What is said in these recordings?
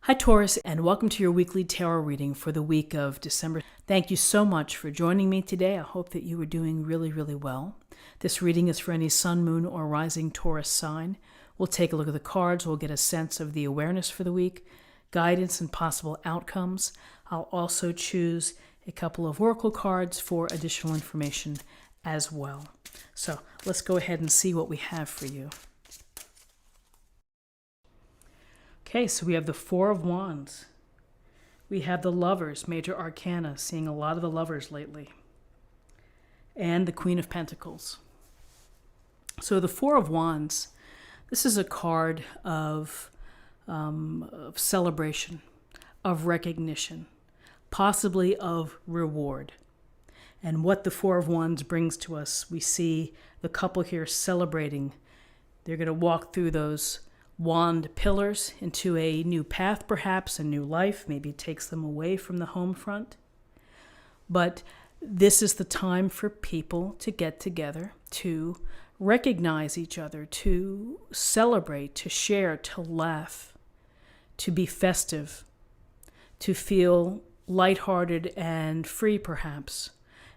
Hi Taurus, and welcome to your weekly tarot reading for the week of December. Thank you so much for joining me today. I hope that you are doing really well. This reading is for any sun, moon, or rising Taurus sign. We'll take a look at the cards. We'll get a sense of the awareness for the week, guidance, and possible outcomes. I'll also choose a couple of oracle cards for additional information as well. So let's go ahead and see what we have for you. Okay, so we have the Four of Wands. We have the Lovers, major arcana, seeing a lot of the Lovers lately. And the Queen of Pentacles. So the Four of Wands, this is a card of celebration, of recognition, possibly of reward. And what the Four of Wands brings to us, we see the couple here celebrating. They're going to walk through those wand pillars into a new path, perhaps a new life. Maybe it takes them away from the home front. But this is the time for people to get together, to recognize each other, to celebrate, to share, to laugh, to be festive, to feel lighthearted and free, perhaps.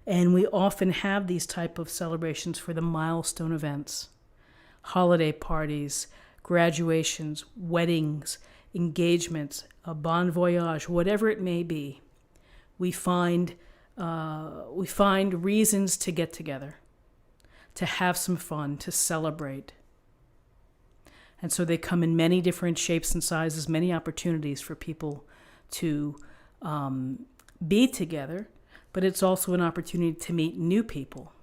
And we often have these type of celebrations for the milestone events, holiday parties, graduations, weddings, engagements, a bon voyage, whatever it may be. We find reasons to get together, to have some fun, to celebrate. And so they come in many different shapes and sizes, many opportunities for people to be together, but it's also an opportunity to meet new people.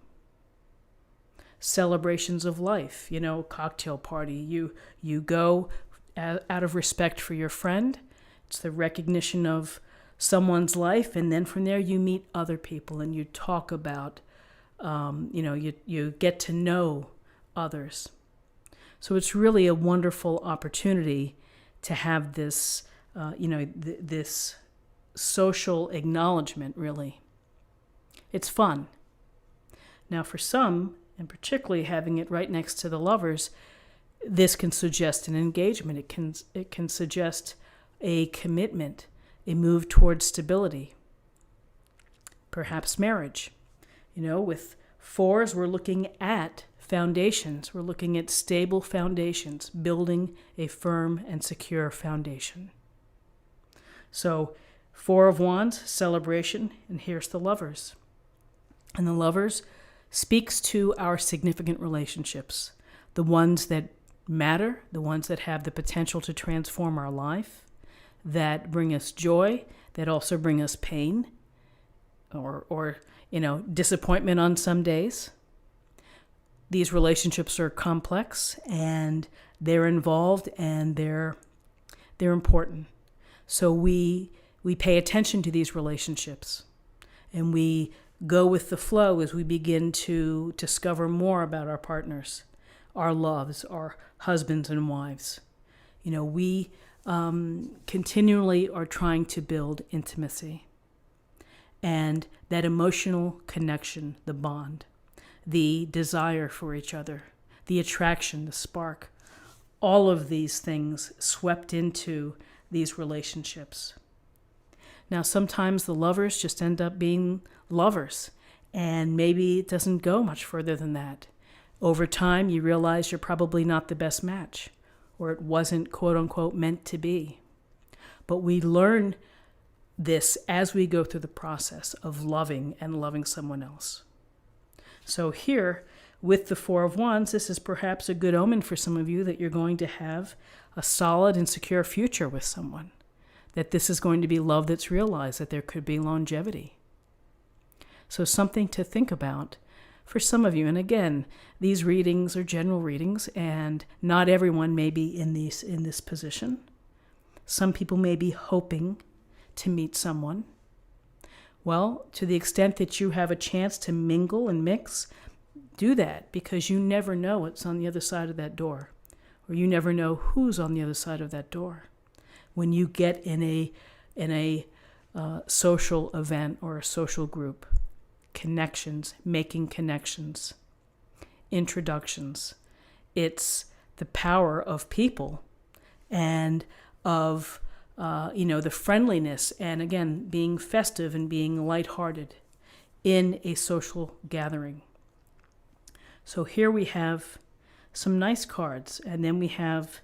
Celebrations of life, cocktail party. You go out of respect for your friend. It's the recognition of someone's life, and then from there you meet other people and you talk about, you get to know others. So it's really a wonderful opportunity to have this, this social acknowledgement. Really, it's fun. Now, for some, and particularly having it right next to the Lovers, this can suggest an engagement. It can suggest a commitment, a move towards stability, perhaps marriage. With fours, we're looking at foundations. We're looking at stable foundations, building a firm and secure foundation. So, Four of Wands, celebration, and here's the Lovers. And the Lovers speaks to our significant relationships, the ones that matter, the ones that have the potential to transform our life, that bring us joy, that also bring us pain or disappointment on some days. These relationships are complex and they're involved and they're important. So we pay attention to these relationships and we go with the flow as we begin to discover more about our partners, our loves, our husbands and wives. We continually are trying to build intimacy and that emotional connection, the bond, the desire for each other, the attraction, the spark, all of these things swept into these relationships. Now, sometimes the Lovers just end up being lovers, and maybe it doesn't go much further than that. Over time, you realize you're probably not the best match, or it wasn't, quote unquote, meant to be. But we learn this as we go through the process of loving and loving someone else. So here, with the Four of Wands, this is perhaps a good omen for some of you that you're going to have a solid and secure future with someone, that this is going to be love that's realized, that there could be longevity. So something to think about for some of you. And again, these readings are general readings, and not everyone may be in this position. Some people may be hoping to meet someone. Well, to the extent that you have a chance to mingle and mix, do that, because you never know what's on the other side of that door, or you never know who's on the other side of that door. When you get in a social event or a social group, connections, making connections, introductions, it's the power of people and of the friendliness, and again, being festive and being lighthearted in a social gathering. So here we have some nice cards, and then we have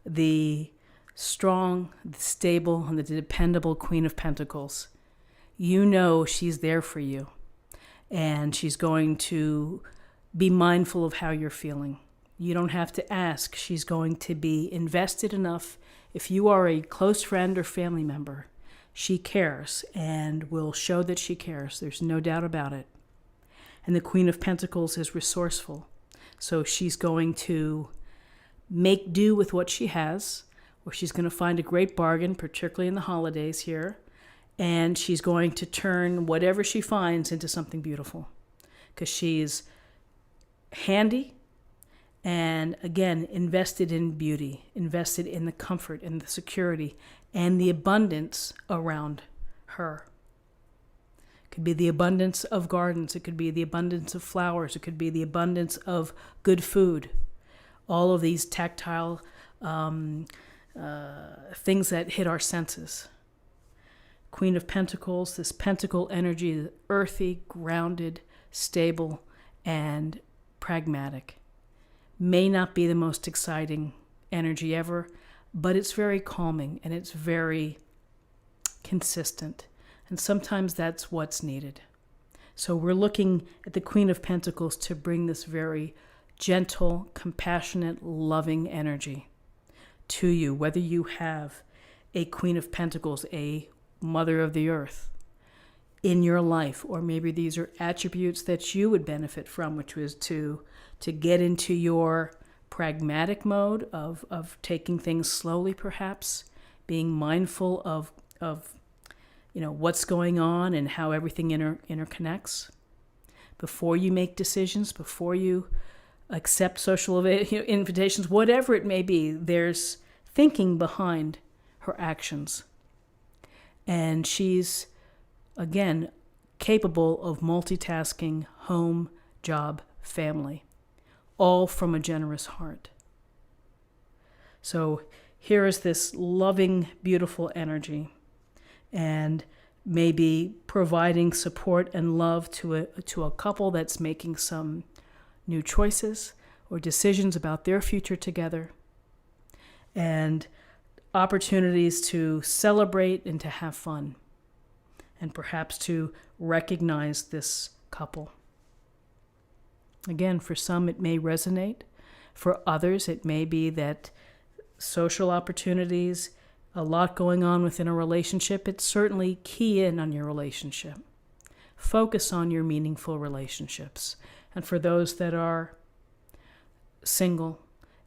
the strong, the stable, and the dependable Queen of Pentacles. You know she's there for you, and she's going to be mindful of how you're feeling. You don't have to ask. She's going to be invested enough. If you are a close friend or family member, she cares and will show that she cares. There's no doubt about it. And the Queen of Pentacles is resourceful. So she's going to make do with what she has, or she's going to find a great bargain, particularly in the holidays here. And she's going to turn whatever she finds into something beautiful, because she's handy and, again, invested in beauty, invested in the comfort and the security and the abundance around her. It could be the abundance of gardens. It could be the abundance of flowers. It could be the abundance of good food. All of these tactile things that hit our senses. Queen of Pentacles, this pentacle energy is earthy, grounded, stable, and pragmatic. May not be the most exciting energy ever, but it's very calming and it's very consistent. And sometimes that's what's needed. So we're looking at the Queen of Pentacles to bring this very gentle, compassionate, loving energy to you, whether you have a Queen of Pentacles, a Mother of the Earth in your life, or maybe these are attributes that you would benefit from, which was to get into your pragmatic mode of taking things slowly, perhaps being mindful of what's going on and how everything interconnects before you make decisions, before you accept social invitations, whatever it may be. There's thinking behind her actions. And she's, again, capable of multitasking home, job, family, all from a generous heart. So here is this loving, beautiful energy, and maybe providing support and love to a couple that's making some new choices or decisions about their future together, and opportunities to celebrate and to have fun, and perhaps to recognize this couple. Again, for some it may resonate. For others it may be that social opportunities, a lot going on within a relationship, it's certainly key in on your relationship. Focus on your meaningful relationships. And for those that are single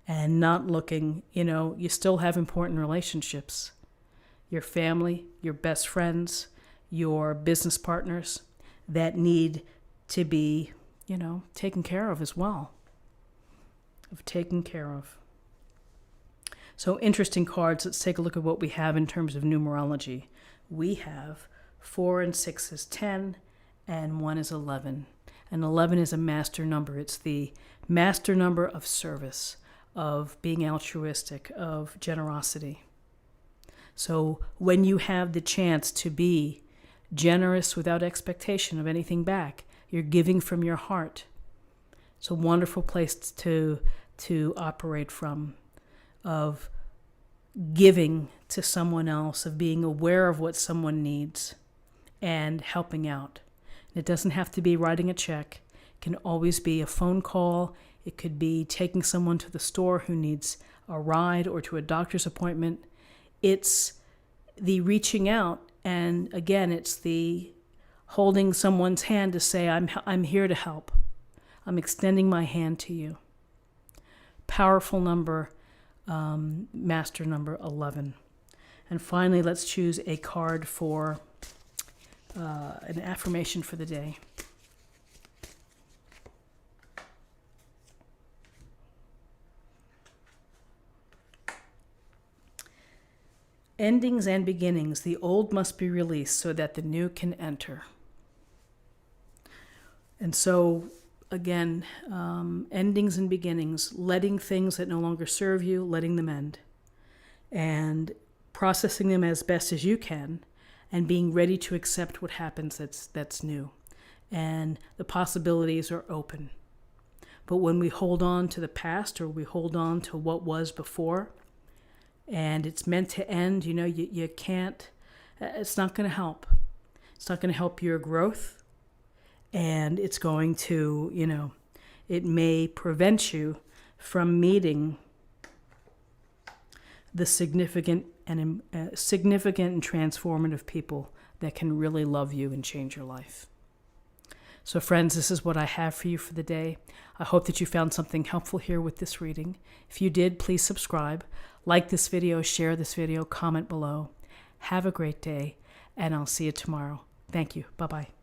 and not looking, you still have important relationships. Your family, your best friends, your business partners that need to be, taken care of as well. So interesting cards. Let's take a look at what we have in terms of numerology. We have 4 and 6 is 10, and 1 is 11. And 11 is a master number. It's the master number of service, of being altruistic, of generosity. So when you have the chance to be generous without expectation of anything back, you're giving from your heart. It's a wonderful place to operate from, of giving to someone else, of being aware of what someone needs and helping out. It doesn't have to be writing a check. It can always be a phone call. It could be taking someone to the store who needs a ride or to a doctor's appointment. It's the reaching out, and again, it's the holding someone's hand to say, I'm here to help. I'm extending my hand to you. Powerful number, master number 11. And finally, let's choose a card for an affirmation for the day. Endings and beginnings, the old must be released so that the new can enter. And so, again, endings and beginnings, letting things that no longer serve you, letting them end. And processing them as best as you can, and being ready to accept what happens that's new. And the possibilities are open. But when we hold on to the past, or we hold on to what was before, and it's meant to end, you can't, it's not going to help. It's not going to help your growth. And it's going to, it may prevent you from meeting the significant and transformative people that can really love you and change your life. So friends, this is what I have for you for the day. I hope that you found something helpful here with this reading. If you did, please subscribe, like this video, share this video, comment below. Have a great day, and I'll see you tomorrow. Thank you. Bye-bye.